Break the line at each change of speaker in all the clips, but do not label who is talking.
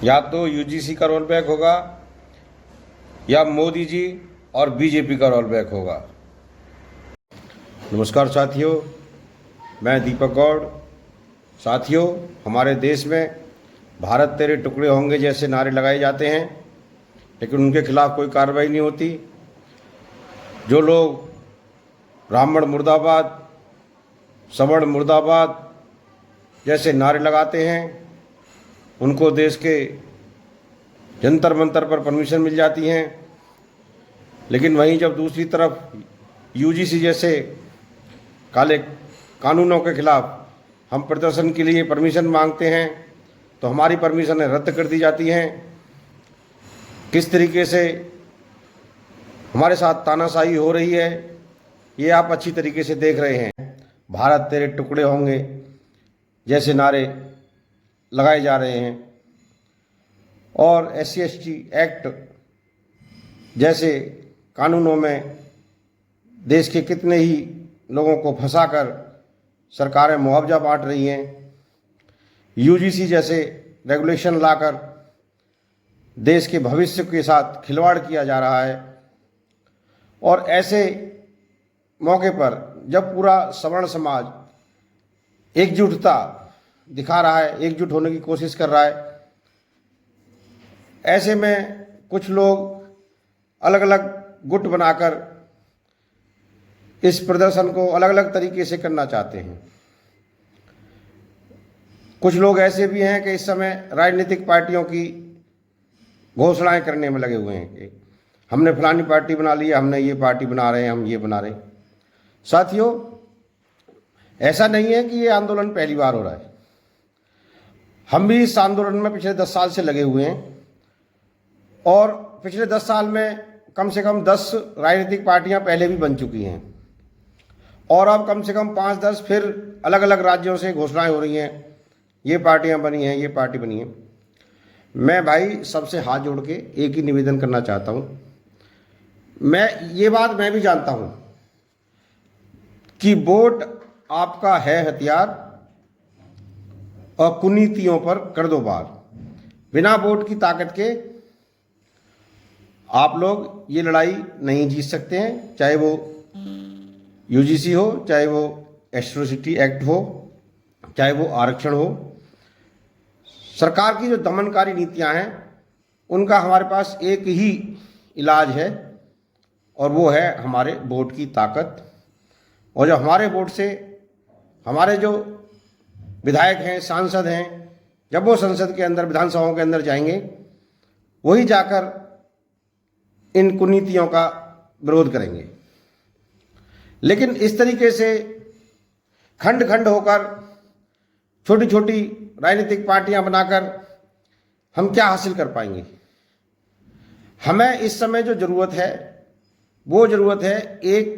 या तो यूजीसी का रोल बैक होगा या मोदी जी और बीजेपी का रोल बैक होगा। नमस्कार साथियों, मैं दीपक गौड़। साथियों, हमारे देश में भारत तेरे टुकड़े होंगे जैसे नारे लगाए जाते हैं, लेकिन उनके खिलाफ कोई कार्रवाई नहीं होती। जो लोग ब्राह्मण मुर्दाबाद, सवर्ण मुर्दाबाद जैसे नारे लगाते हैं, उनको देश के जंतर मंतर पर परमिशन मिल जाती हैं। लेकिन वहीं जब दूसरी तरफ यूजीसी जैसे काले कानूनों के खिलाफ हम प्रदर्शन के लिए परमिशन मांगते हैं तो हमारी परमिशनें रद्द कर दी जाती हैं। किस तरीके से हमारे साथ तानाशाही हो रही है, ये आप अच्छी तरीके से देख रहे हैं। भारत तेरे टुकड़े होंगे जैसे नारे लगाए जा रहे हैं और SC/ST एक्ट जैसे कानूनों में देश के कितने ही लोगों को फंसाकर सरकारें मुआवजा बांट रही हैं। यूजीसी जैसे रेगुलेशन लाकर देश के भविष्य के साथ खिलवाड़ किया जा रहा है। और ऐसे मौके पर जब पूरा सवर्ण समाज एकजुटता दिखा रहा है, एकजुट होने की कोशिश कर रहा है, ऐसे में कुछ लोग अलग अलग गुट बनाकर इस प्रदर्शन को अलग अलग तरीके से करना चाहते हैं। कुछ लोग ऐसे भी हैं कि इस समय राजनीतिक पार्टियों की घोषणाएं करने में लगे हुए हैं कि हमने फलानी पार्टी बना ली है, हमने ये पार्टी बना रहे हैं, हम ये बना रहे हैं। साथियों, ऐसा नहीं है कि ये आंदोलन पहली बार हो रहा है। हम भी इस आंदोलन में पिछले 10 साल से लगे हुए हैं और पिछले 10 साल में कम से कम 10 राजनीतिक पार्टियां पहले भी बन चुकी हैं और अब कम से कम 5-10 फिर अलग अलग राज्यों से घोषणाएं हो रही हैं, ये पार्टियां बनी हैं, ये पार्टी बनी है। मैं भाई सबसे हाथ जोड़ के एक ही निवेदन करना चाहता हूँ। ये बात मैं भी जानता हूँ कि वोट आपका है हथियार और कुनीतियों पर कर दो वार। बिना वोट की ताकत के आप लोग ये लड़ाई नहीं जीत सकते हैं, चाहे वो यूजीसी हो, चाहे वो एट्रोसिटी एक्ट हो, चाहे वो आरक्षण हो। सरकार की जो दमनकारी नीतियां हैं उनका हमारे पास एक ही इलाज है और वो है हमारे वोट की ताकत। और जब हमारे वोट से हमारे जो विधायक हैं, सांसद हैं, जब वो संसद के अंदर, विधानसभाओं के अंदर जाएंगे, वही जाकर इन कुनीतियों का विरोध करेंगे। लेकिन इस तरीके से खंड खंड होकर छोटी छोटी राजनीतिक पार्टियां बनाकर हम क्या हासिल कर पाएंगे? हमें इस समय जो जरूरत है वो जरूरत है एक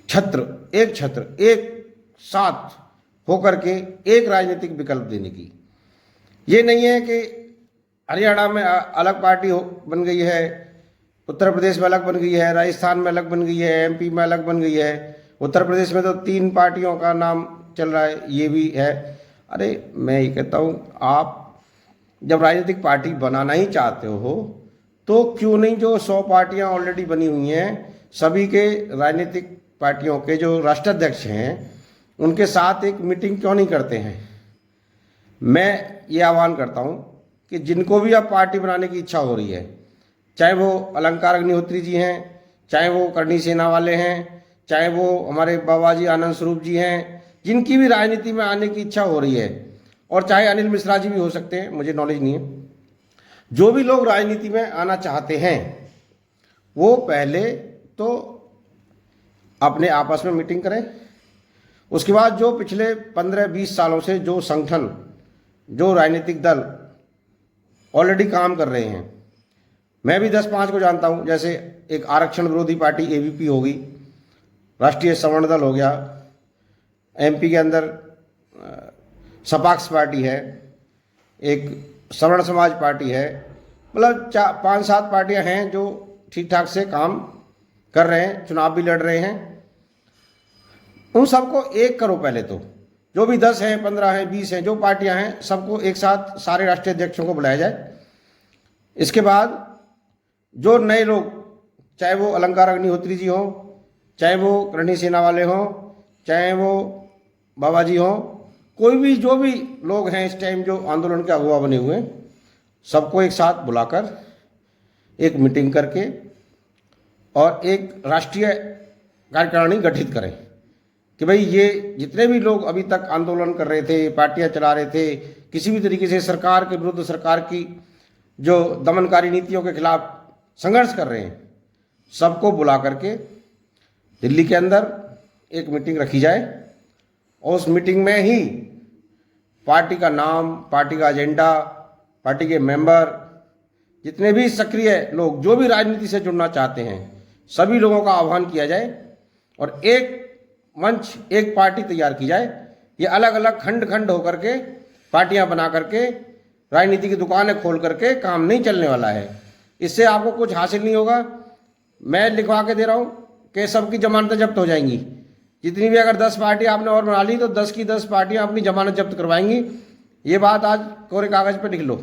छत्र एक साथ होकर के एक राजनीतिक विकल्प देने की। ये नहीं है कि हरियाणा में अलग पार्टी बन गई है, उत्तर प्रदेश में अलग बन गई है, राजस्थान में अलग बन गई है, MP में अलग बन गई है, उत्तर प्रदेश में तो 3 पार्टियों का नाम चल रहा है, ये भी है। अरे मैं ये कहता हूँ, आप जब राजनीतिक पार्टी बनाना ही चाहते हो तो क्यों नहीं जो 100 पार्टियां ऑलरेडी बनी हुई हैं, सभी के राजनीतिक पार्टियों के जो राष्ट्राध्यक्ष हैं उनके साथ एक मीटिंग क्यों नहीं करते हैं? मैं ये आह्वान करता हूँ कि जिनको भी अब पार्टी बनाने की इच्छा हो रही है, चाहे वो अलंकार अग्निहोत्री जी हैं, चाहे वो करणी सेना वाले हैं, चाहे वो हमारे बाबा जी आनंद स्वरूप जी हैं, जिनकी भी राजनीति में आने की इच्छा हो रही है, और चाहे अनिल मिश्रा जी भी हो सकते हैं, मुझे नॉलेज नहीं है, जो भी लोग राजनीति में आना चाहते हैं वो पहले तो अपने आपस में मीटिंग करें। उसके बाद जो पिछले 15-20 सालों से जो संगठन, जो राजनीतिक दल ऑलरेडी काम कर रहे हैं, मैं भी 10-5 को जानता हूं। जैसे एक आरक्षण विरोधी पार्टी AVP होगी, राष्ट्रीय सवर्ण दल हो गया, MP के अंदर सपाक्स पार्टी है, एक सवर्ण समाज पार्टी है, मतलब 5-7 पार्टियां हैं जो ठीक ठाक से काम कर रहे हैं, चुनाव भी लड़ रहे हैं। उन सबको एक करो पहले तो, जो भी 10 हैं, 15 हैं, 20 हैं, जो पार्टियां हैं, सबको एक साथ सारे राष्ट्रीय अध्यक्षों को बुलाया जाए। इसके बाद जो नए लोग, चाहे वो अलंकार अग्निहोत्री जी हों, चाहे वो करणी सेना वाले हों, चाहे वो बाबा जी हों, कोई भी जो भी लोग हैं इस टाइम जो आंदोलन के अगुवा बने हुए हैं, सबको एक साथ बुलाकर एक मीटिंग करके और एक राष्ट्रीय कार्यकारिणी गठित करें कि भाई ये जितने भी लोग अभी तक आंदोलन कर रहे थे, पार्टियां चला रहे थे, किसी भी तरीके से सरकार के विरुद्ध, सरकार की जो दमनकारी नीतियों के खिलाफ संघर्ष कर रहे हैं, सबको बुला करके दिल्ली के अंदर एक मीटिंग रखी जाए और उस मीटिंग में ही पार्टी का नाम, पार्टी का एजेंडा, पार्टी के मेंबर, जितने भी सक्रिय लोग जो भी राजनीति से जुड़ना चाहते हैं, सभी लोगों का आह्वान किया जाए और एक मंच, एक पार्टी तैयार की जाए। ये अलग अलग खंड खंड होकर के पार्टियां बना करके राजनीति की दुकानें खोल करके काम नहीं चलने वाला है। इससे आपको कुछ हासिल नहीं होगा। मैं लिखवा के दे रहा हूँ कि सबकी जमानतें जब्त हो जाएंगी। जितनी भी अगर 10 पार्टी आपने और बना ली तो 10 की 10 पार्टियां अपनी जमानत जब्त करवाएंगी। ये बात आज कोरे कागज पे लिख लो।